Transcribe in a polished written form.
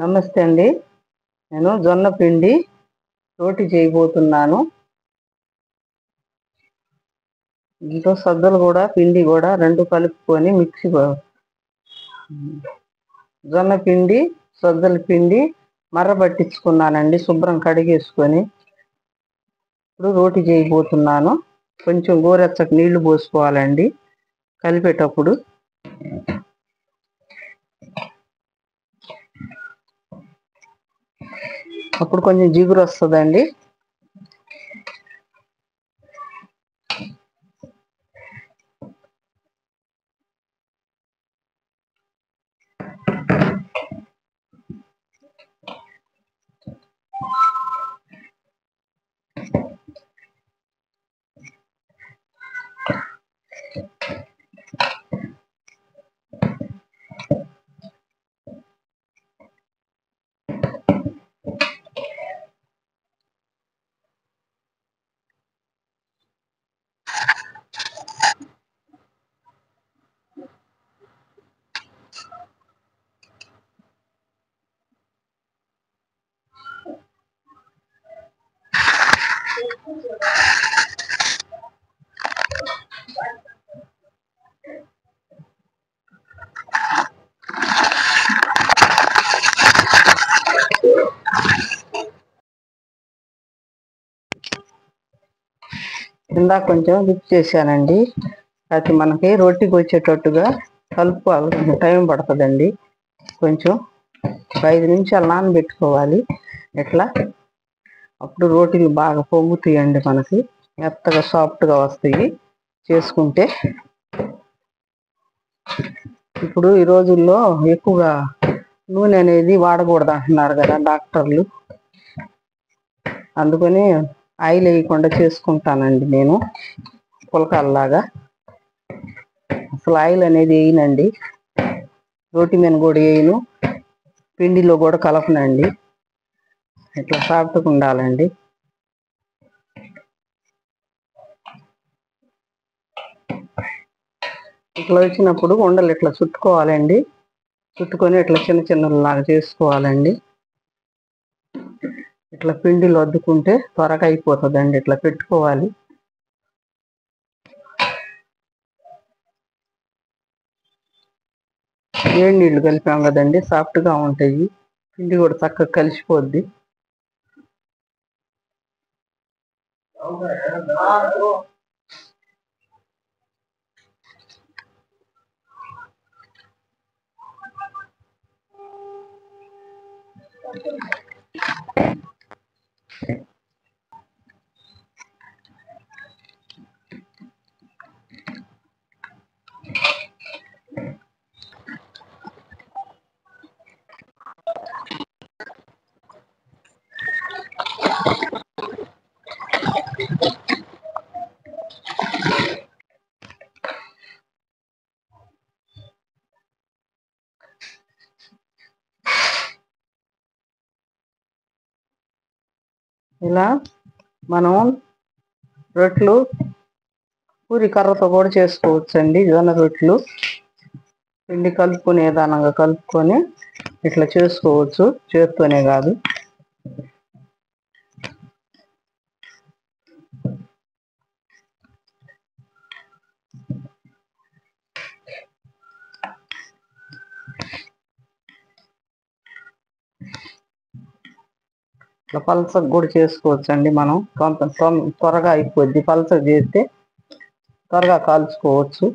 నమస్తే అండి. నేను జొన్న పిండి రోటి చేయబోతున్నాను. దీంట్లో సద్దలు కూడా పిండి కూడా రెండు కలుపుకొని జొన్న పిండి సద్దల పిండి మర్రబట్టించుకున్నానండి. శుభ్రం కడిగేసుకొని ఇప్పుడు రోటి చేయబోతున్నాను. కొంచెం గోరెచ్చటి నీళ్లు పోసుకోవాలండి కలిపేటప్పుడు. అప్పుడు కొంచెం జిగురు వస్తుందండి. ఇందాక కొంచెం లిఫ్ట్ చేశానండి. అది మనకి రొట్టెకి వచ్చేటట్టుగా కలుపుకోవాలి. కొంచెం టైం పడుతుందండి. కొంచెం 5 నిమిషాలు నానబెట్టుకోవాలి. ఇట్లా అప్పుడు రోటీలు బాగా పొంగుతాయండి. మనకి మెత్తగా సాఫ్ట్గా వస్తాయి చేసుకుంటే. ఇప్పుడు ఈ రోజుల్లో ఎక్కువగా నూనె అనేది వాడకూడదు అంటున్నారు కదా డాక్టర్లు. అందుకని ఆయిల్ వేయకుండా చేసుకుంటానండి నేను పులకాల్లాగా. అసలు ఆయిల్ అనేది వేయనండి. రోటి మీద కూడా వేయను, పిండిలో కూడా కలపనండి. ఇట్లా సాఫ్ట్గా ఉండాలండి. ఇట్లా వచ్చినప్పుడు ఉండలు ఇట్లా చుట్టుకోవాలండి. చుట్టుకొని ఇట్లా చిన్న చిన్నలాగా చేసుకోవాలండి. ఇట్లా పిండిలో అద్దుకుంటే త్వరగా అయిపోతుందండి. ఇట్లా పెట్టుకోవాలి. వేడి నీళ్లు కలిపాం కదండి, సాఫ్ట్గా ఉంటాయి. పిండి కూడా చక్కగా కలిసిపోద్ది. ఇలా మనం రొట్టెలు పూరి కర్రతో కూడా చేసుకోవచ్చండి. జొన్న రొట్టెలు పిండి కలుపుకొని విధానంగా కలుపుకొని ఇట్లా చేసుకోవచ్చు. చేత్తోనే కాదు. ఇట్లా పలసగా కూడా చేసుకోవచ్చు అండి. మనం కొంత త్వరగా అయిపోద్ది. పలసగా చేస్తే త్వరగా కాల్చుకోవచ్చు.